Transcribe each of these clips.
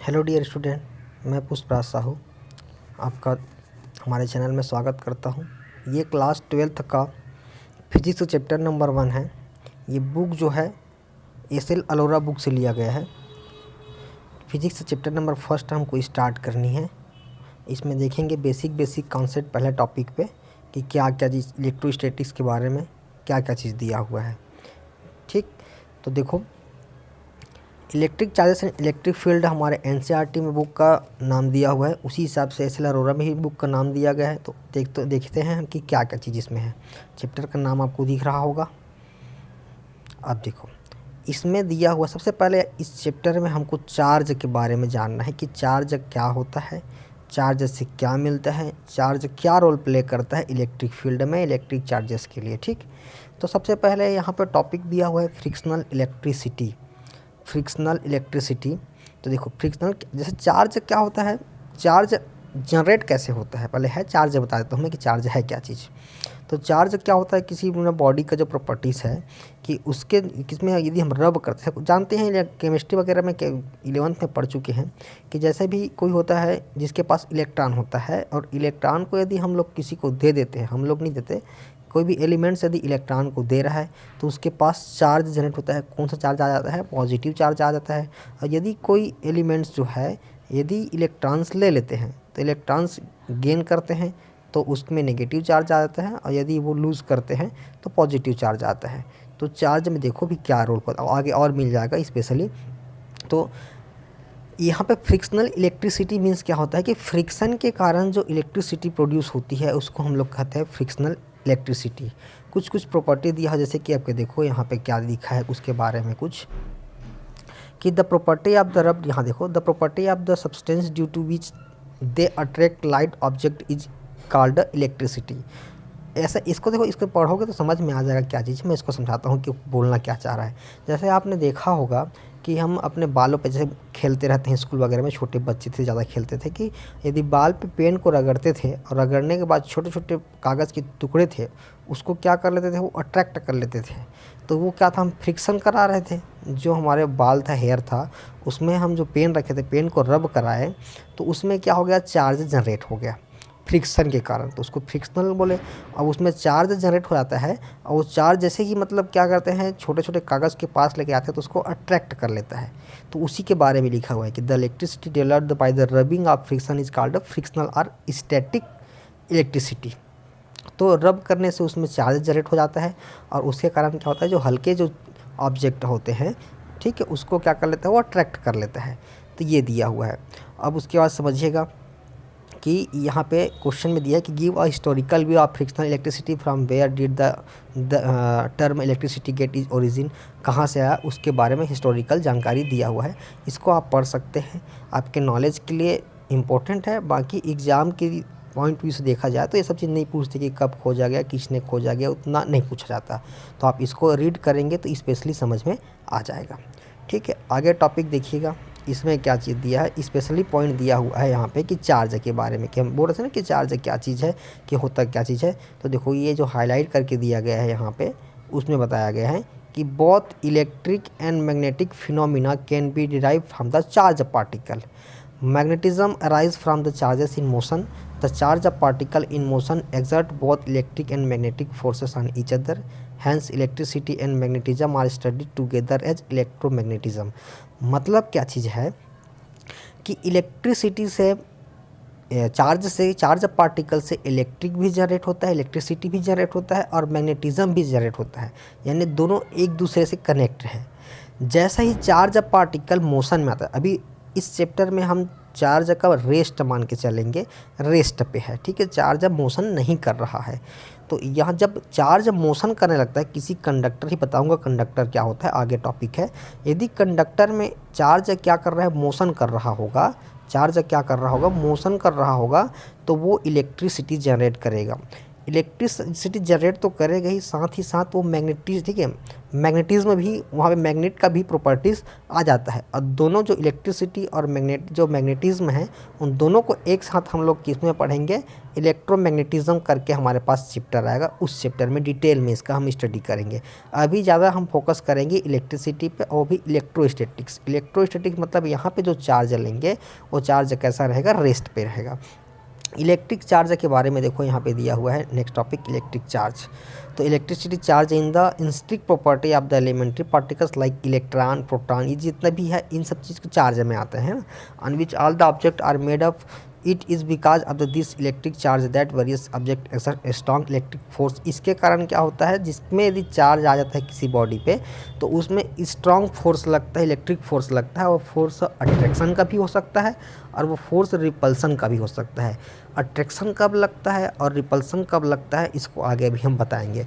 Hello dear student, मैं पुष्पराज साहू आपका हमारे चैनल में स्वागत करता हूं। ये क्लास 12th का फिजिक्स चैप्टर नंबर 1 है। ये बुक जो है एस.एल. अरोरा बुक से लिया गया है। फिजिक्स चैप्टर नंबर 1 हमको स्टार्ट करनी है। इसमें देखेंगे बेसिक कॉन्सेप्ट पहले टॉपिक पे कि क्या क्या चीज़ इलेक्ट्रोस्टैटिक्स के बारे में क्या क्या चीज़ दिया हुआ है। ठीक, तो देखो electric charges and electric field हमारे एनसीईआरटी में बुक का नाम दिया हुआ है, उसी हिसाब से एस.एल. अरोरा में ही बुक का नाम दिया गया है। तो देखते हैं हम कि क्या क्या चीज़ इसमें है। चैप्टर का नाम आपको दिख रहा होगा। अब देखो इसमें दिया हुआ सबसे पहले इस चैप्टर में हमको चार्ज के बारे में जानना है कि चार्ज क्या होता है, चार्ज से क्या मिलता है, चार्ज क्या रोल प्ले करता है इलेक्ट्रिक फील्ड में इलेक्ट्रिक चार्जेस के लिए। ठीक, तो सबसे पहले यहाँ पर टॉपिक दिया हुआ है फ्रिक्शनल इलेक्ट्रिसिटी। तो देखो फ्रिक्शनल जैसे चार्ज क्या होता है, चार्ज जनरेट कैसे होता है, पहले है चार्ज बता देता हूँ मैं कि चार्ज है क्या चीज़। तो चार्ज क्या होता है, किसी बॉडी का जो प्रॉपर्टीज़ है कि उसके किसमें यदि हम रब करते हैं, जानते हैं केमिस्ट्री वगैरह में 11th में पढ़ चुके हैं कि जैसे भी कोई होता है जिसके पास इलेक्ट्रॉन होता है और इलेक्ट्रॉन को यदि हम लोग किसी को दे देते हैं, हम लोग नहीं देते, कोई भी एलिमेंट्स यदि इलेक्ट्रॉन को दे रहा है तो उसके पास चार्ज जनरेट होता है। कौन सा चार्ज आ जाता है, पॉजिटिव चार्ज आ जाता है। और यदि कोई एलिमेंट्स जो है यदि इलेक्ट्रॉन्स ले लेते हैं तो इलेक्ट्रॉन्स गेन करते हैं तो उसमें नेगेटिव चार्ज आ जाता है, और यदि वो लूज़ करते हैं तो पॉजिटिव चार्ज आता है। तो चार्ज में देखो भी क्या रोल करता है, आगे और मिल जाएगा स्पेशली। तो यहाँ पे फ्रिक्शनल इलेक्ट्रिसिटी मीन्स क्या होता है कि फ्रिक्शन के कारण जो इलेक्ट्रिसिटी प्रोड्यूस होती है उसको हम लोग कहते हैं फ्रिक्शनल इलेक्ट्रिसिटी। कुछ प्रॉपर्टी दिया है, जैसे कि आपके देखो यहाँ पे क्या लिखा है उसके बारे में कुछ कि the property of the rub, यहाँ देखो the property of the substance due to which they attract light object is called electricity. ऐसा इसको देखो, इसको पढ़ोगे तो समझ में आ जाएगा क्या चीज़। मैं इसको समझाता हूँ कि बोलना क्या चाह रहा है। जैसे आपने देखा होगा कि हम अपने बालों पे जैसे खेलते रहते हैं, स्कूल वगैरह में छोटे बच्चे थे ज़्यादा खेलते थे, कि यदि बाल पे पेन को रगड़ते थे और रगड़ने के बाद छोटे छोटे कागज़ के टुकड़े थे उसको क्या कर लेते थे, वो अट्रैक्ट कर लेते थे। तो वो क्या था, हम फ्रिक्शन करा रहे थे। जो हमारे बाल था, हेयर था, उसमें हम जो पेन रखे थे, पेन को रब कराए तो उसमें क्या हो गया, चार्ज जनरेट हो गया फ्रिक्शन के कारण, तो उसको फ्रिक्शनल बोले। अब उसमें चार्ज जनरेट हो जाता है और वो चार्ज जैसे ही मतलब क्या करते हैं, छोटे छोटे कागज़ के पास लेके आते हैं तो उसको अट्रैक्ट कर लेता है। तो उसी के बारे में लिखा हुआ है कि the electricity developed by the rubbing of friction is called frictional और स्टैटिक इलेक्ट्रिसिटी। तो रब करने से उसमें चार्ज जनरेट हो जाता है और उसके कारण क्या होता है, जो हल्के जो ऑब्जेक्ट होते हैं, ठीक है, उसको क्या कर लेता है, वो अट्रैक्ट कर लेता है। तो ये दिया हुआ है। अब उसके बाद समझिएगा कि यहाँ पे क्वेश्चन में दिया है कि give a historical view of frictional electricity from where did the term electricity get is origin, कहाँ से आया उसके बारे में हिस्टोरिकल जानकारी दिया हुआ है। इसको आप पढ़ सकते हैं, आपके नॉलेज के लिए इम्पोर्टेंट है। बाकी एग्ज़ाम के पॉइंट व्यू से देखा जाए तो ये सब चीज़ नहीं पूछते कि कब खोजा गया, किसने खोजा गया, उतना नहीं पूछा जाता। तो आप इसको रीड करेंगे तो स्पेशली समझ में आ जाएगा। ठीक है, आगे टॉपिक देखिएगा। इसमें क्या चीज़ दिया है, स्पेशली पॉइंट दिया हुआ है यहाँ पे कि चार्ज के बारे में, कि हम बोल रहे थे ना कि चार्ज क्या चीज़ है, कि होता क्या चीज़ है। तो देखो ये जो हाईलाइट करके दिया गया है यहाँ पे, उसमें बताया गया है कि both electric and magnetic phenomena can be derive from the charge particle. Magnetism arise from the charges in motion. The charge of particle in motion exert both electric and magnetic forces on each other. Hence electricity and magnetism are studied together as electromagnetism. मतलब क्या चीज़ है कि electricity से charge particle से electric भी generate होता है, electricity भी जनरेट होता है और मैग्नेटिज्म भी जनरेट होता है, यानी दोनों एक दूसरे से कनेक्ट है। जैसा ही चार्ज पार्टिकल मोशन में आता है, अभी इस चैप्टर में हम चार्ज का रेस्ट मान के चलेंगे, रेस्ट पे है, ठीक है, चार्ज अब मोशन नहीं कर रहा है। तो यहाँ जब चार्ज मोशन करने लगता है, किसी कंडक्टर ही बताऊंगा कंडक्टर क्या होता है, आगे टॉपिक है। यदि कंडक्टर में चार्ज क्या कर रहा है, मोशन कर रहा होगा, चार्ज क्या कर रहा होगा, मोशन कर रहा होगा, तो वो इलेक्ट्रिसिटी जनरेट करेगा। इलेक्ट्रिसिटी जनरेट तो करेगा ही, साथ वो मैग्नेटिज, ठीक है, मैग्नेटिज्म भी, वहाँ पे मैग्नेट का भी प्रॉपर्टीज़ आ जाता है। और दोनों जो इलेक्ट्रिसिटी और मैग्नेटिज्म है, उन दोनों को एक साथ हम लोग किस में पढ़ेंगे, इलेक्ट्रोमैग्नेटिज्म करके हमारे पास चैप्टर आएगा। उस चैप्टर में डिटेल में इसका हम स्टडी करेंगे। अभी ज़्यादा हम फोकस करेंगे इलेक्ट्रिसिटी पे, और भी इलेक्ट्रोस्टैटिक्स। इलेक्ट्रोस्टैटिक्स मतलब यहाँ पे जो चार्ज लेंगे वो चार्ज कैसा रहेगा, रेस्ट पे रहेगा। इलेक्ट्रिक चार्ज के बारे में देखो यहाँ पे दिया हुआ है, नेक्स्ट टॉपिक इलेक्ट्रिक चार्ज। तो इलेक्ट्रिसिटी चार्ज इन द इंस्ट्रिक्ट property of the elementary particles like electron, proton, ये जितना भी है इन सब चीज़ के चार्ज में आते हैं, on which all the object are made up. It is because of this electric charge that various object exert strong electric force. इसके कारण क्या होता है, जिसमें यदि चार्ज आ जाता है किसी बॉडी पे, तो उसमें स्ट्रॉन्ग फोर्स लगता है, इलेक्ट्रिक फोर्स लगता है। वो फोर्स अट्रैक्शन का भी हो सकता है और वो फोर्स रिपल्सन का भी हो सकता है। अट्रैक्शन कब लगता है और रिपल्सन कब लगता है, इसको आगे भी हम बताएंगे।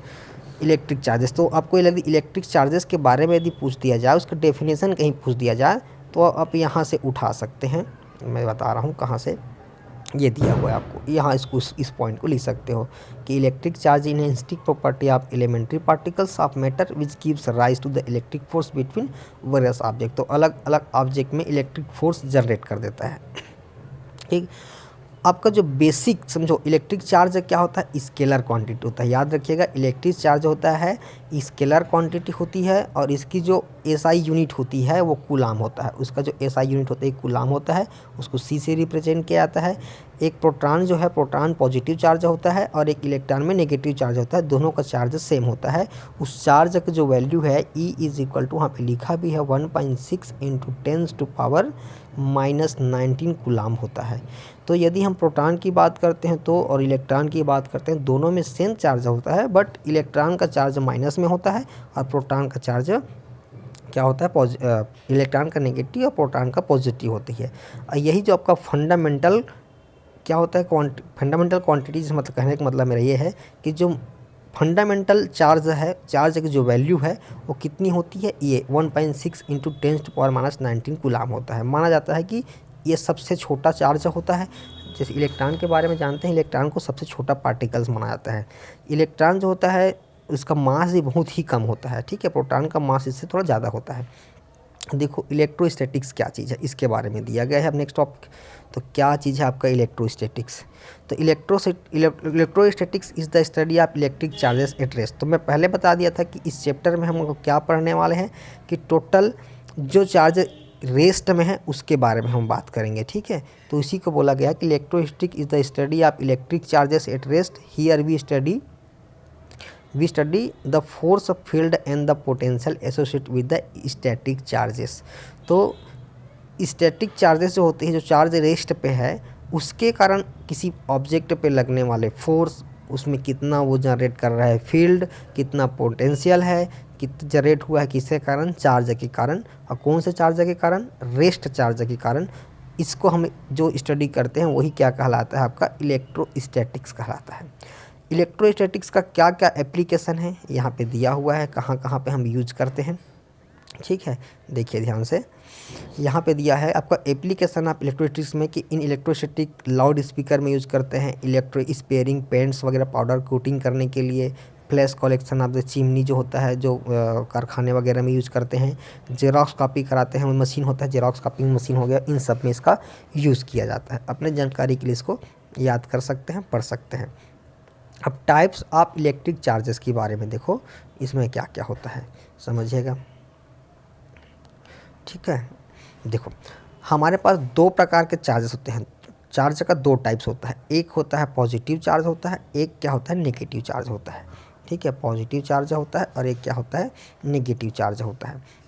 इलेक्ट्रिक चार्जेस, तो आपको यदि इलेक्ट्रिक चार्जेस के बारे में यदि पूछ दिया जाए, उसका डेफिनेशन कहीं पूछ दिया जाए, तो आप यहाँ से उठा सकते हैं। मैं बता रहा हूँ कहाँ से, ये दिया हुआ है आपको, यहाँ इसको इस पॉइंट को लिख सकते हो कि इलेक्ट्रिक चार्ज इन इंस्ट्रिक्ट property of elementary particles of matter which gives rise to the electric force between various object. तो अलग अलग ऑब्जेक्ट में इलेक्ट्रिक फोर्स जनरेट कर देता है। ठीक, आपका जो बेसिक समझो, इलेक्ट्रिक चार्ज क्या होता है, स्केलर क्वांटिटी होता है। याद रखिएगा, इलेक्ट्रिक चार्ज होता है स्केलर क्वांटिटी होती है, और इसकी जो एसआई यूनिट होती है वो कूलाम होता है। उसका जो एसआई यूनिट होता है कूलाम होता है, उसको सी से रिप्रेजेंट किया जाता है। एक प्रोटॉन जो है, प्रोटॉन पॉजिटिव चार्ज होता है, और एक इलेक्ट्रॉन में नेगेटिव चार्ज होता है। दोनों का चार्ज सेम होता है। उस चार्ज का जो वैल्यू है E इज इक्वल टू, वहाँ पे लिखा भी है 1.6 × 10⁻⁻19 कूलाम होता है। तो यदि हम प्रोटॉन की बात करते हैं तो, और इलेक्ट्रॉन की बात करते हैं, दोनों में सेम चार्ज होता है, बट इलेक्ट्रॉन का चार्ज माइनस में होता है और प्रोटॉन का चार्ज क्या होता है, इलेक्ट्रॉन का नेगेटिव और प्रोटॉन का पॉजिटिव होती है। और यही जो आपका फंडामेंटल क्या होता है, फंडामेंटल क्वांटिटीज, मतलब कहने का मतलब मेरा ये है कि जो फंडामेंटल चार्ज है, चार्ज की जो वैल्यू है वो कितनी होती है, ये 1.6 × 10⁻⁻19 कूलाम होता है। माना जाता है कि ये सबसे छोटा चार्ज होता है। जैसे इलेक्ट्रॉन के बारे में जानते हैं, इलेक्ट्रॉन को सबसे छोटा पार्टिकल्स माना जाता है। इलेक्ट्रॉन जो होता है उसका मास भी बहुत ही कम होता है, ठीक है। प्रोटॉन का मास इससे थोड़ा ज़्यादा होता है। देखो इलेक्ट्रोस्टैटिक्स क्या चीज़ है, इसके बारे में दिया गया है अब नेक्स्ट टॉपिक। तो क्या चीज़ है आपका इलेक्ट्रोस्टैटिक्स। तो electrostatics is the study of electric charges at rest. तो मैं पहले बता दिया था कि इस चैप्टर में हम लोग क्या पढ़ने वाले हैं, कि टोटल जो चार्ज रेस्ट में है उसके बारे में हम बात करेंगे, ठीक है। तो इसी को बोला गया कि electrostatic is the study of electric charges at rest. Here we study the force of field and the potential associate with the static charges. तो स्टैटिक चार्जेस जो होते हैं, जो चार्ज रेस्ट पे है, उसके कारण किसी ऑब्जेक्ट पे लगने वाले फोर्स, उसमें कितना वो जनरेट कर रहा है फील्ड, कितना पोटेंशियल है, कितना जनरेट हुआ है किसके कारण, चार्ज के कारण। और कौन से चार्ज के कारण, रेस्ट चार्ज के कारण। इसको हम जो स्टडी करते हैं वही क्या कहलाता है, आपका इलेक्ट्रोस्टैटिक्स कहलाता है। इलेक्ट्रोस्टैटिक्स का क्या क्या एप्लीकेशन है यहाँ पे दिया हुआ है, कहाँ कहाँ पे हम यूज करते हैं, ठीक है। देखिए ध्यान से, यहाँ पे दिया है आपका एप्लीकेशन ऑफ इलेक्ट्रोस्टैटिक्स में कि इन इलेक्ट्रोस्टैटिक लाउड स्पीकर में यूज़ करते हैं, इलेक्ट्रो स्पेयरिंग पेंट्स वगैरह पाउडर कोटिंग करने के लिए, flash collection of the chimney जो होता है, जो कारखाने वगैरह में यूज़ करते हैं, जेरोक्स कॉपी कराते हैं, मशीन होता है जेरोक्स कॉपिंग मशीन हो गया, इन सब में इसका यूज़ किया जाता है। अपने जानकारी के लिए इसको याद कर सकते हैं, पढ़ सकते हैं। अब टाइप्स ऑफ इलेक्ट्रिक चार्जेस के बारे में देखो, इसमें क्या क्या होता है समझिएगा, ठीक है। देखो हमारे पास दो प्रकार के चार्जेस होते हैं। चार्ज का दो टाइप्स होता है, एक होता है पॉजिटिव चार्ज होता है, एक क्या होता है नेगेटिव चार्ज होता है, ठीक है। पॉजिटिव चार्ज होता है और एक क्या होता है नेगेटिव चार्ज होता है।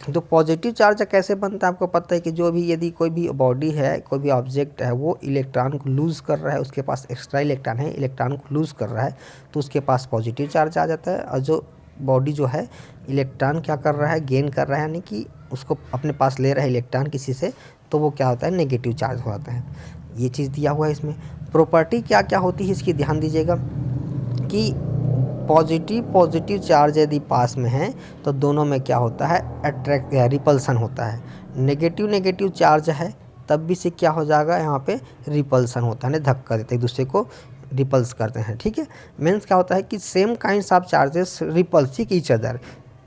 तो पॉजिटिव चार्ज कैसे बनता है, आपको पता है कि जो भी यदि कोई भी बॉडी है, कोई भी ऑब्जेक्ट है, वो इलेक्ट्रॉन को लूज़ कर रहा है, उसके पास एक्स्ट्रा इलेक्ट्रॉन है, इलेक्ट्रॉन को लूज़ कर रहा है, तो उसके पास पॉजिटिव चार्ज आ जाता है। और जो बॉडी जो है इलेक्ट्रॉन क्या कर रहा है, गेन कर रहा है, यानी कि उसको अपने पास ले रहा है इलेक्ट्रॉन किसी से, तो वो क्या होता है नेगेटिव चार्ज हो जाता है। ये चीज़ दिया हुआ है इसमें। प्रॉपर्टी क्या क्या होती है इसकी ध्यान दीजिएगा कि पॉजिटिव चार्ज यदि पास में है तो दोनों में क्या होता है, अट्रैक्ट रिपल्सन होता है। नेगेटिव चार्ज है तब भी से क्या हो जाएगा, यहाँ पे रिपल्सन होता है, धक्का देते एक दूसरे को रिपल्स करते हैं, ठीक है। मीन्स क्या होता है कि same kinds of charges repels each other.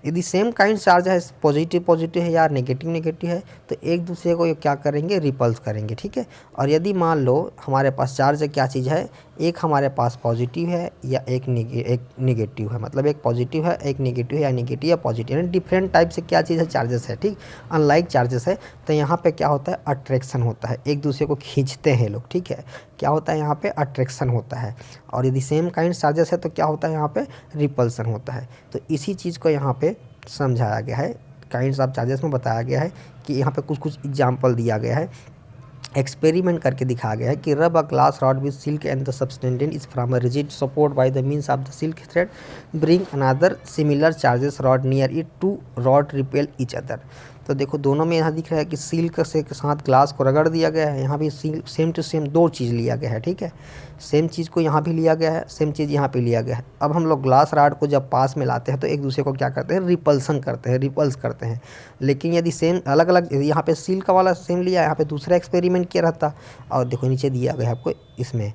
यदि सेम काइंड चार्ज है, पॉजिटिव पॉजिटिव है या नेगेटिव नेगेटिव है, तो एक दूसरे को ये क्या करेंगे, रिपल्स करेंगे, ठीक है। और यदि मान लो हमारे पास चार्ज क्या चीज़ है, एक हमारे पास पॉजिटिव है या एक नेगेटिव है, मतलब एक पॉजिटिव है एक नेगेटिव है या नेगेटिव या पॉजिटिव, यानी डिफरेंट टाइप से क्या चीज़ है, चार्जेस है, ठीक। अनलाइक चार्जेस है, तो यहाँ पे क्या होता है, अट्रैक्शन होता है, एक दूसरे को खींचते हैं लोग, ठीक है। क्या होता है यहाँ पे, अट्रैक्शन होता है। और यदि सेम काइंड चार्जेस है तो क्या होता है यहाँ पे, रिपल्सन होता है। तो इसी चीज़ को यहाँ पे समझाया गया है, काइंड्स ऑफ चार्जेस में बताया गया है कि यहाँ पे कुछ कुछ एग्जाम्पल दिया गया है, एक्सपेरिमेंट करके दिखाया गया है कि rub a glass rod with silk and the suspended is from a rigid support by the means of the silk thread, bring another similar charges rod near it two rod repel each other. तो देखो दोनों में यहाँ दिख रहा है कि silk से के साथ ग्लास को रगड़ दिया गया है, यहाँ भी सेम टू सेम दो चीज़ लिया गया है, ठीक है। सेम चीज़ को यहाँ भी लिया गया है, सेम चीज़ यहाँ पे लिया गया है। अब हम लोग ग्लास रॉड को जब पास में लाते हैं तो एक दूसरे को क्या करते हैं, रिपल्सन करते हैं, रिपल्स करते हैं। लेकिन यदि सेम अलग अलग, यहाँ पे सिल्क वाला सेम लिया, यहाँ पे दूसरा एक्सपेरिमेंट किया रहता, और देखो नीचे दिया गया है आपको इसमें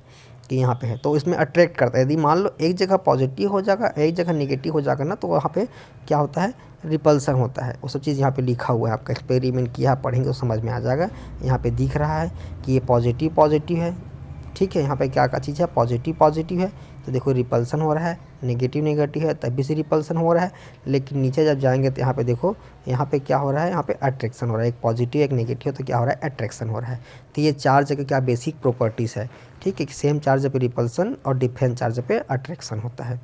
कि यहाँ पे है, तो इसमें अट्रैक्ट करता है। यदि मान लो एक जगह पॉजिटिव हो जाएगा एक जगह नेगेटिव हो जाएगा ना, तो वहाँ पे क्या होता है, रिपल्सन होता है। वो सब चीज़ यहाँ पे लिखा हुआ है, आपका एक्सपेरिमेंट किया पढ़ेंगे तो समझ में आ जाएगा। यहाँ पे दिख रहा है कि ये पॉजिटिव पॉजिटिव है, ठीक है। यहाँ पे क्या क्या चीज़ है, पॉजिटिव पॉजिटिव है, तो देखो रिपल्सन हो रहा है, नेगेटिव नेगेटिव है तब भी से रिपल्सन हो रहा है। लेकिन नीचे जब जाएंगे तो यहाँ पे देखो, यहाँ पे क्या हो रहा है, यहाँ पे अट्रैक्शन हो रहा है, एक पॉजिटिव एक नेगेटिव, तो क्या हो रहा है, अट्रैक्शन हो रहा है। तो ये चार्ज के क्या बेसिक प्रॉपर्टीज़ है, ठीक है। सेम चार्ज पे रिपल्सन और डिफरेंट चार्ज पे अट्रैक्शन होता है,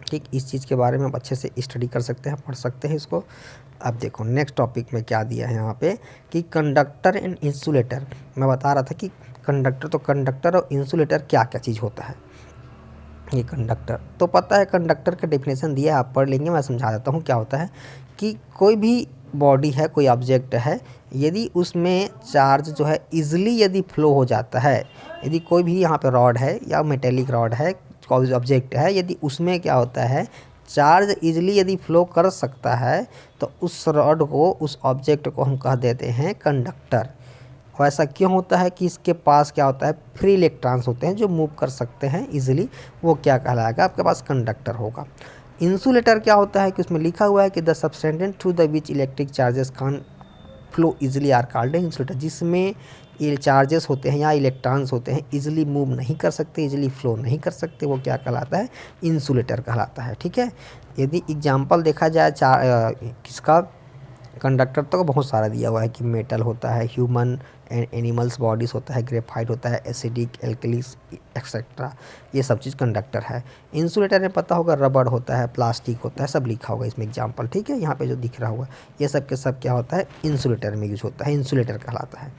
ठीक। इस चीज़ के बारे में आप अच्छे से स्टडी कर सकते हैं, पढ़ सकते हैं इसको। अब देखो नेक्स्ट टॉपिक में क्या दिया है यहाँ पे कि कंडक्टर एंड इंसुलेटर। मैं बता रहा था कि कंडक्टर, तो कंडक्टर और इंसुलेटर क्या क्या चीज़ होता है। ये कंडक्टर तो पता है, कंडक्टर का डेफिनेशन दिया है, आप पढ़ लेंगे, मैं समझा देता हूँ क्या होता है कि कोई भी बॉडी है, कोई ऑब्जेक्ट है, यदि उसमें चार्ज जो है इजीली यदि फ्लो हो जाता है, यदि कोई भी यहाँ पे रॉड है या मेटेलिक रॉड है, कोई ऑब्जेक्ट है, यदि उसमें क्या होता है, चार्ज इजीली यदि फ्लो कर सकता है, तो उस रॉड को, उस ऑब्जेक्ट को हम कह देते हैं कंडक्टर। और ऐसा क्यों होता है कि इसके पास क्या होता है, फ्री इलेक्ट्रॉन्स होते हैं जो मूव कर सकते हैं इजीली, वो क्या कहलाएगा, आपके पास कंडक्टर होगा। इंसुलेटर क्या होता है कि उसमें लिखा हुआ है कि the substance through the which electric charges can flow easily are called insulator. जिसमें ये चार्जेस होते हैं या इलेक्ट्रॉन्स होते हैं इजीली मूव नहीं कर सकते, इजीली फ्लो नहीं कर सकते, वो क्या कहलाता है, इंसुलेटर कहलाता है, ठीक है। यदि एग्जांपल देखा जाए किसका, कंडक्टर तो बहुत सारा दिया हुआ है कि मेटल होता है, ह्यूमन एंड एनिमल्स बॉडीज़ होता है, ग्रेफाइट होता है, एसिडिक, एल्कलीस एक्सेट्रा, ये सब चीज़ कंडक्टर है। इंसुलेटर में पता होगा रबड़ होता है, प्लास्टिक होता है, सब लिखा होगा इसमें एग्जांपल, ठीक है। यहाँ पे जो दिख रहा हुआ ये सब के सब क्या होता है, इंसुलेटर में यूज होता है, इंसुलेटर कहलाता है।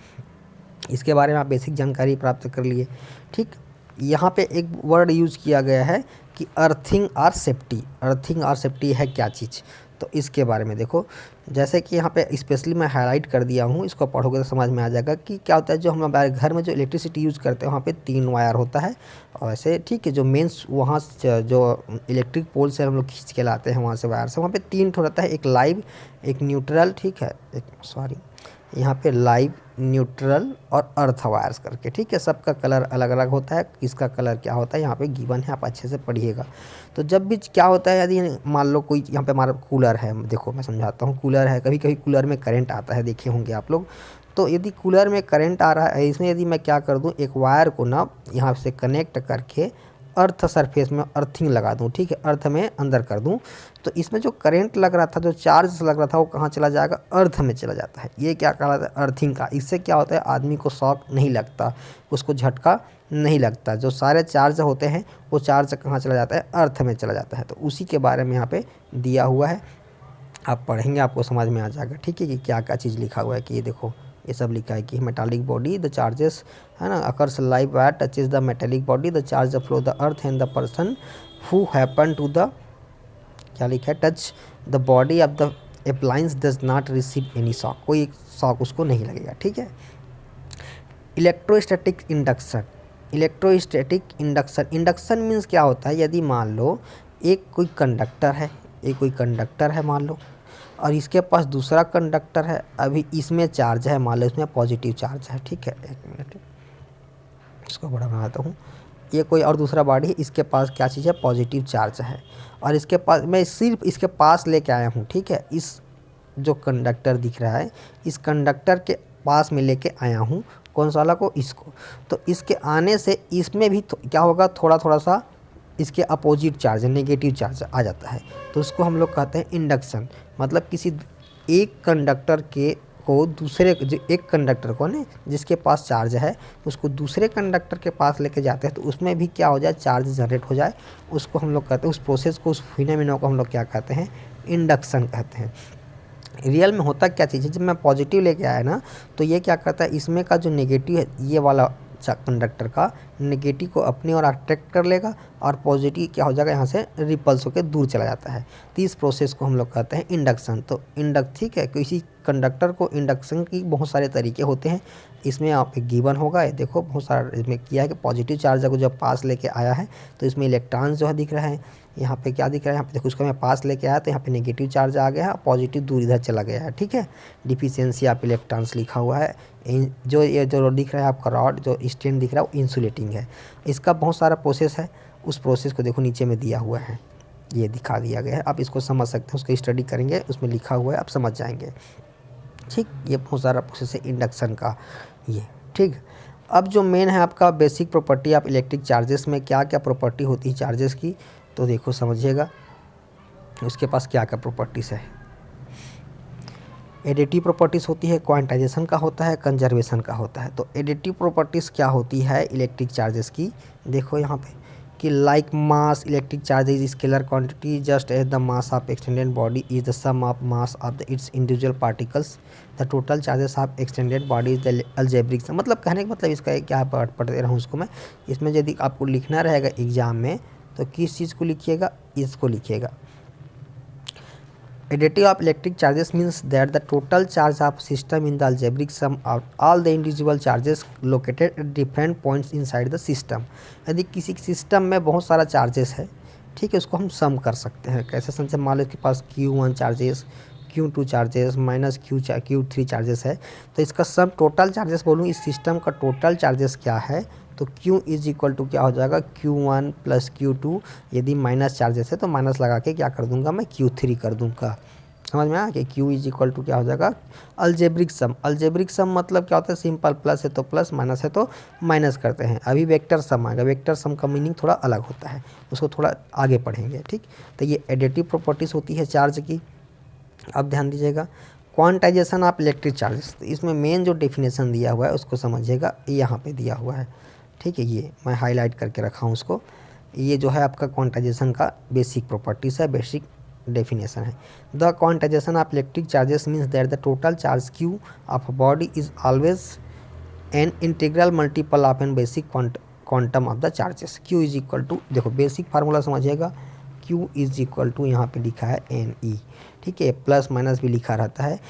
इसके बारे में आप बेसिक जानकारी प्राप्त कर लिए, ठीक। यहाँ पे एक वर्ड यूज किया गया है कि अर्थिंग और सेफ्टी। अर्थिंग और सेफ्टी है क्या चीज़, तो इसके बारे में देखो, जैसे कि यहाँ पे स्पेशली मैं हाईलाइट कर दिया हूँ, इसको पढ़ोगे तो समझ में आ जाएगा कि क्या होता है। जो हम हमारे घर में जो इलेक्ट्रिसिटी यूज़ करते हैं वहाँ पे 3 वायर होता है, और ऐसे, ठीक है, जो मेंस वहाँ जो इलेक्ट्रिक पोल से हम लोग खींच के लाते हैं वहाँ से वायर से, वहाँ पे 3 ठो रहता है, एक लाइव, एक न्यूट्रल, ठीक है, यहाँ पे लाइव, न्यूट्रल और अर्थ वायर्स करके, ठीक है। सबका कलर अलग अलग होता है, इसका कलर क्या होता है यहाँ पे गिवन है, आप अच्छे से पढ़िएगा। तो जब भी क्या होता है, यदि मान लो कोई यहाँ पे हमारा कूलर है, देखो मैं समझाता हूँ, कूलर है, कभी कभी कूलर में करंट आता है, देखे होंगे आप लोग। तो यदि कूलर में करंट आ रहा है, इसमें यदि मैं क्या कर दूँ, एक वायर को ना यहाँ से कनेक्ट करके अर्थ सरफेस में अर्थिंग लगा दूँ, ठीक है, अर्थ में अंदर कर दूँ, तो इसमें जो करंट लग रहा था, जो चार्ज लग रहा था, वो कहाँ चला जाएगा, अर्थ में चला जाता है। ये क्या कहलाता है, अर्थिंग का। इससे क्या होता है, आदमी को शॉक नहीं लगता, उसको झटका नहीं लगता। जो सारे चार्ज होते हैं वो चार्ज कहाँ चला जाता है, अर्थ में चला जाता है। तो उसी के बारे में यहाँ पे दिया हुआ है, आप पढ़ेंगे आपको समझ में आ जाएगा, ठीक है, कि क्या क्या चीज़ लिखा हुआ है। कि ये देखो, ये सब लिखा है कि मेटालिक बॉडी द चार्जेस, है ना, occurs live wire touches the metallic body the charge flow the earth and the person who happen to the, क्या लिखा है, touch the body of the appliance does not receive any shock, कोई shock उसको नहीं लगेगा, ठीक है। Electrostatic induction. Electrostatic induction, induction means क्या होता है, यदि मान लो एक कोई कंडक्टर है, एक कोई कंडक्टर है मान लो, और इसके पास दूसरा कंडक्टर है, अभी इसमें चार्ज है, मान लो इसमें पॉजिटिव चार्ज है, ठीक है। एक मिनट इसको बड़ा बनाता हूँ। ये कोई और दूसरा बॉडी है, इसके पास क्या चीज़ है, पॉजिटिव चार्ज है, और इसके पास मैं सिर्फ इसके पास लेके आया हूँ, ठीक है। इस जो कंडक्टर दिख रहा है, इस कंडक्टर के पास में लेके आया हूँ, कौन सा वाला को, इसको। तो इसके आने से इसमें भी क्या होगा, थोड़ा थोड़ा सा इसके अपोजिट चार्ज, नेगेटिव चार्ज आ जाता है। तो उसको हम लोग कहते हैं इंडक्शन। मतलब किसी एक कंडक्टर के को दूसरे, जो एक कंडक्टर को ना जिसके पास चार्ज है उसको दूसरे कंडक्टर के पास लेके जाते हैं, तो उसमें भी क्या हो जाए, चार्ज जनरेट हो जाए, उसको हम लोग कहते हैं, उस प्रोसेस को, उस फिनोमेना को हम लोग क्या कहते हैं, इंडक्शन कहते हैं। रियल में होता क्या चीज़ है, जब मैं पॉजिटिव लेके आया ना, तो ये क्या करता है, इसमें का जो नेगेटिव है, ये वाला कंडक्टर का नेगेटिव को अपनी ओर अट्रैक्ट कर लेगा, और पॉजिटिव क्या हो जाएगा, यहाँ से रिपल्स होकर दूर चला जाता है। तो इस प्रोसेस को हम लोग कहते हैं इंडक्शन। तो ठीक है, किसी कंडक्टर को इंडक्शन की बहुत सारे तरीके होते हैं। इसमें आप एक गिवन होगा, ये देखो बहुत सारा इसमें किया है कि पॉजिटिव चार्ज को जब पास लेके आया है तो इसमें इलेक्ट्रॉन जो है दिख रहा है, यहाँ पे क्या दिख रहा है, यहाँ पे देखो उसको मैं पास लेके आया तो यहाँ पे नेगेटिव चार्ज आ गया है, पॉजिटिव दूर इधर चला गया है, ठीक है। डिफिशियंसी ऑफ इलेक्ट्रॉन्स लिखा हुआ है। ये जो दिख रहा है आपका रॉड, जो स्टैंड दिख रहा है वो इंसुलेटिंग है। इसका बहुत सारा प्रोसेस है, उस प्रोसेस को देखो नीचे में दिया हुआ है, ये दिखा दिया गया है, आप इसको समझ सकते हैं, उसको स्टडी करेंगे, उसमें लिखा हुआ है, आप समझ जाएंगे, ठीक। ये बहुत सारा प्रोसेस है इंडक्शन का, ये ठीक। अब जो मेन है आपका basic property of electric charges में क्या क्या प्रॉपर्टी होती है चार्जेस की, तो देखो समझिएगा उसके पास क्या क्या प्रॉपर्टीज़ है। एडिटिव प्रॉपर्टीज़ होती है, क्वांटाइजेशन का होता है, कंजर्वेशन का होता है। तो एडिटिव प्रॉपर्टीज़ क्या होती है इलेक्ट्रिक चार्जेस की, देखो यहाँ पे कि like mass electric charge is scalar quantity just as the mass of extended body is the sum of mass of the its individual particles, the total charges of extended body is the algebraic sum. मतलब कहने का मतलब इसका क्या पढ़ दे रहा हूँ उसको मैं। इसमें यदि आपको लिखना रहेगा एग्जाम में तो किस चीज़ को लिखिएगा, इसको लिखिएगा। Additive of electric charges means that the total charge of system in the algebraic sum of all the individual charges located at different points inside the system। यदि किसी सिस्टम में बहुत सारा चार्जेस है, ठीक है, उसको हम सम कर सकते हैं। कैसे सम से, मान लो के पास Q1 charges, Q2 charges minus Q3 charges है, तो इसका सम टोटल चार्जेस बोलूँ, इस सिस्टम का टोटल चार्जेस क्या है, तो Q इज इक्वल टू क्या हो जाएगा, Q1 प्लस Q2। यदि माइनस चार्जेस है तो माइनस लगा के क्या कर दूंगा, मैं Q3 कर दूंगा। समझ में आया कि Q इज इक्वल टू क्या हो जाएगा, अलजेब्रिक सम। अलजेब्रिक सम मतलब क्या होता है, सिंपल, प्लस है तो प्लस, माइनस है तो माइनस करते हैं। अभी वेक्टर सम आएगा, वेक्टर सम का मीनिंग थोड़ा अलग होता है, उसको थोड़ा आगे पढ़ेंगे, ठीक। तो ये एडिटिव प्रॉपर्टीज़ होती है चार्ज की। अब ध्यान दीजिएगा, क्वांटाइजेशन ऑफ इलेक्ट्रिक चार्जेस, तो इसमें मेन जो डेफिनेशन दिया हुआ है उसको समझिएगा, यहाँ पे दिया हुआ है, ठीक है। ये मैं हाईलाइट करके रखा हूँ उसको। ये जो है आपका क्वांटाइजेशन का बेसिक प्रॉपर्टीज़ है, बेसिक डेफिनेशन है। The quantization of electric charges means that the total charge Q of body is always an integral multiple of an basic quantum of the charges. Q is equal to, देखो basic formula समझिएगा, Q is equal to यहाँ पे लिखा है N E, ठीक है, plus minus भी लिखा रहता है।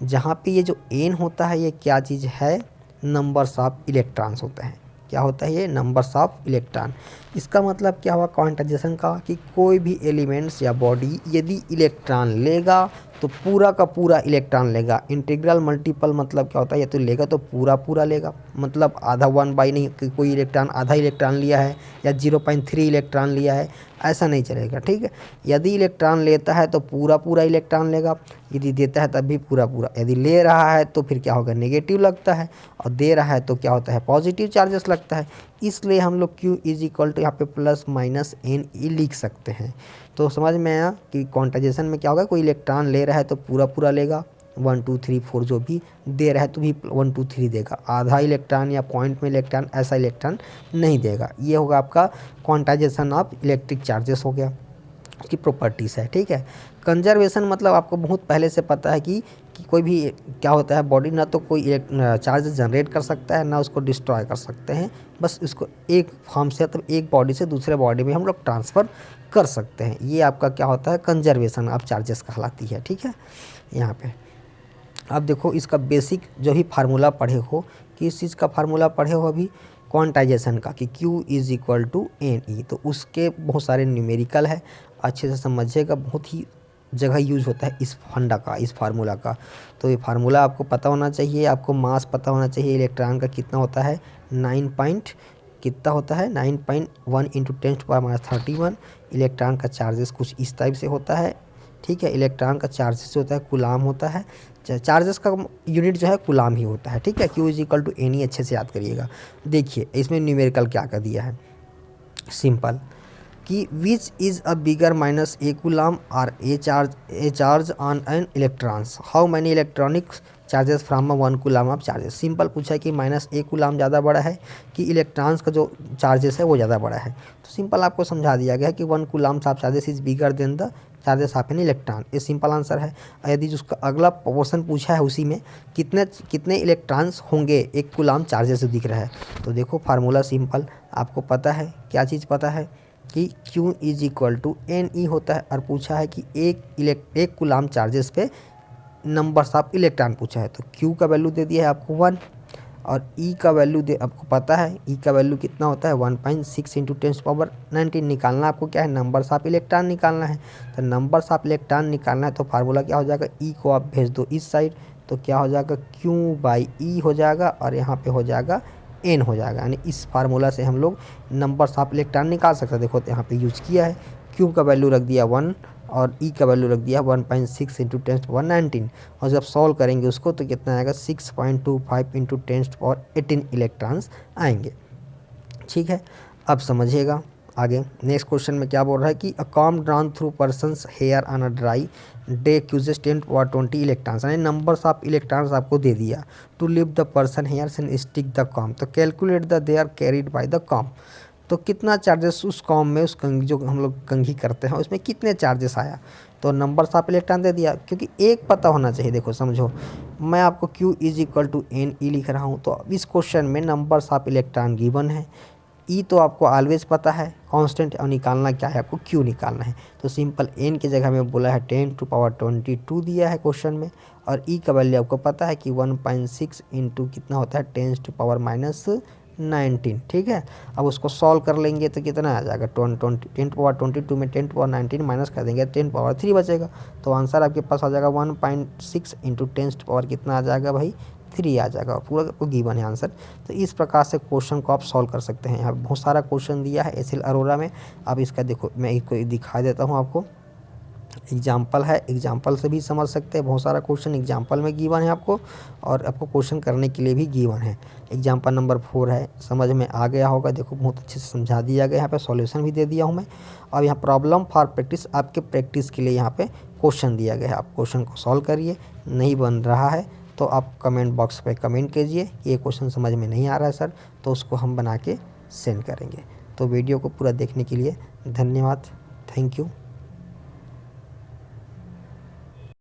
जहाँ पे ये जो एन होता है ये क्या चीज़ है, नंबर्स ऑफ इलेक्ट्रॉन्स होता है। क्या होता है ये, नंबर्स ऑफ इलेक्ट्रॉन। इसका मतलब क्या हुआ क्वांटाइजेशन का, कि कोई भी एलिमेंट्स या बॉडी यदि इलेक्ट्रॉन लेगा तो पूरा का पूरा इलेक्ट्रॉन लेगा। इंटीग्रल मल्टीपल मतलब क्या होता है, ये तो लेगा तो पूरा पूरा लेगा, मतलब आधा 1/, नहीं कि कोई इलेक्ट्रॉन आधा इलेक्ट्रॉन लिया है या 0.3 इलेक्ट्रॉन लिया है, ऐसा नहीं चलेगा, ठीक है। यदि इलेक्ट्रॉन लेता है तो पूरा पूरा इलेक्ट्रॉन लेगा, यदि देता है तब भी पूरा पूरा। यदि ले रहा है तो फिर क्या होगा, नेगेटिव लगता है, और दे रहा है तो क्या होता है, पॉजिटिव चार्जेस लगता है। इसलिए हम लोग Q इज इक्वल टू यहाँ पे प्लस माइनस एन ई लिख सकते हैं। तो समझ में आया कि क्वांटाइजेशन में क्या होगा, कोई इलेक्ट्रॉन ले रहा है तो पूरा पूरा लेगा, 1 2 3 4 जो भी दे रहा है तो भी 1 2 3 देगा। आधा इलेक्ट्रॉन या पॉइंट में इलेक्ट्रॉन ऐसा इलेक्ट्रॉन नहीं देगा। ये होगा आपका क्वांटाइजेशन ऑफ इलेक्ट्रिक चार्जेस हो गया, उसकी प्रॉपर्टीज़ है, ठीक है। कंजर्वेशन मतलब आपको बहुत पहले से पता है कि कोई भी क्या होता है, बॉडी ना तो कोई चार्ज जनरेट कर सकता है ना उसको डिस्ट्रॉय कर सकते हैं, बस इसको एक फॉर्म से, मतलब एक बॉडी से दूसरे बॉडी में हम लोग ट्रांसफ़र कर सकते हैं। ये आपका क्या होता है, कंजर्वेशन ऑफ चार्जेस कहलाती है, ठीक है। यहाँ पे अब देखो इसका बेसिक जो भी फार्मूला पढ़े हो, किस चीज़ का फार्मूला पढ़े हो अभी, क्वांटाइजेशन का, कि Q is equal to N E. तो उसके बहुत सारे न्यूमेरिकल है, अच्छे से समझिएगा, बहुत ही जगह यूज होता है इस फंडा का, इस फार्मूला का। तो ये फार्मूला आपको पता होना चाहिए, आपको मास पता होना चाहिए इलेक्ट्रॉन का कितना होता है, 9.2 कितना होता है 9.1 इंटू 10⁻31। इलेक्ट्रॉन का चार्जेस कुछ इस टाइप से होता है, ठीक है। इलेक्ट्रॉन का चार्जेस होता है कूलाम होता है, चार्जेस का यूनिट जो है कूलाम ही होता है, ठीक है। Q is equal to N, अच्छे से याद करिएगा। देखिए इसमें न्यूमेरिकल क्या कर दिया है, सिंपल कि which is a bigger minus a coulomb और a charge on an electrons, how many electronic charges from 1 coulomb of charges. Simple पूछा है कि माइनस ए कूलाम ज़्यादा बड़ा है कि इलेक्ट्रॉन्स का जो चार्जेस है वो ज़्यादा बड़ा है। तो सिंपल आपको समझा दिया गया है कि 1 coulomb of charges is bigger than the charges of an electron. ये सिंपल आंसर है। और यदि उसका अगला पोर्शन पूछा है उसी में कितने कितने इलेक्ट्रॉन्स होंगे एक कूलाम चार्जेस से दिख रहा है, तो देखो फार्मूला सिंपल आपको पता है, क्या चीज़ पता है कि Q is equal to N E होता है। और पूछा है कि एक कूलाम चार्जेस पे नंबर्स ऑफ इलेक्ट्रॉन पूछा है, तो Q का वैल्यू दे दिया है आपको 1 और E का वैल्यू दे आपको पता है E का वैल्यू कितना होता है 1.6 इंटू 10⁻19। निकालना आपको क्या है, नंबर्स ऑफ इलेक्ट्रॉन निकालना है। तो नंबर्स ऑफ इलेक्ट्रॉन निकालना है तो फार्मूला क्या हो जाएगा, E को आप भेज दो इस साइड, तो क्या हो जाएगा Q/E हो जाएगा और यहाँ पे हो जाएगा N हो जाएगा। यानी इस फार्मूला से हम लोग नंबर्स ऑफ इलेक्ट्रॉन निकाल सकते हैं। देखो तो यहाँ पे यूज किया है, Q का वैल्यू रख दिया 1 और E का वैल्यू रख दिया 1.6 इंटू 10⁻19। और जब सॉल्व करेंगे उसको तो कितना आएगा 6.25 इंटू 10⁻18 इलेक्ट्रॉन्स आएंगे, ठीक है। अब समझिएगा आगे नेक्स्ट क्वेश्चन में क्या बोल रहा है कि a comb drawn through persons hair on a dry day causes 10⁻20 electrons. यानी नंबर्स ऑफ इलेक्ट्रॉन्स आपको दे दिया to leave the person hairs and stick the comb, तो calculate the they are carried by the comb. तो कितना charges उस com में, उस कंघी जो हम लोग कंघी करते हैं उसमें कितने चार्जेस आया, तो नंबर्स ऑफ इलेक्ट्रॉन दे दिया। क्योंकि एक पता होना चाहिए, देखो समझो मैं आपको Q is equal to N E लिख रहा हूँ, तो इस क्वेश्चन में नंबर्स ऑफ इलेक्ट्रॉन गिवन है, E तो आपको ऑलवेज पता है कांस्टेंट, और निकालना क्या है आपको Q निकालना है। तो सिंपल N की जगह में बोला है 10⁻22 दिया है क्वेश्चन में, और E का वैल्यू आपको पता है कि 1.6 इंटू कितना होता है 10⁻19, ठीक है। अब उसको सॉल्व कर लेंगे तो कितना आ जाएगा 10⁻22 में 10⁻19 माइनस कर देंगे 10⁻3 बचेगा, तो आंसर आपके पास आ जाएगा 1.6 इंटू 10 कितना आ जाएगा भाई 3 आ जाएगा, पूरा आपको गिवन है आंसर। तो इस प्रकार से क्वेश्चन को आप सॉल्व कर सकते हैं। यहाँ पे बहुत सारा क्वेश्चन दिया है एसएल अरोरा में। अब इसका देखो मैं एक को दिखा देता हूँ आपको, एग्जाम्पल है, एग्जाम्पल से भी समझ सकते हैं। बहुत सारा क्वेश्चन एग्जाम्पल में गिवन है आपको, और आपको क्वेश्चन करने के लिए भी गिवन है। एग्जाम्पल नंबर 4 है, समझ में आ गया होगा। देखो बहुत अच्छे से समझा दिया गया, यहाँ पे सॉल्यूशन भी दे दिया हूँ मैं। और यहाँ प्रॉब्लम फॉर प्रैक्टिस, आपके प्रैक्टिस के लिए यहाँ पे क्वेश्चन दिया गया है, आप क्वेश्चन को सॉल्व करिए। नहीं बन रहा है तो आप कमेंट बॉक्स पे कमेंट कीजिए कि ये क्वेश्चन समझ में नहीं आ रहा है सर, तो उसको हम बना के सेंड करेंगे। तो वीडियो को पूरा देखने के लिए धन्यवाद, थैंक यू।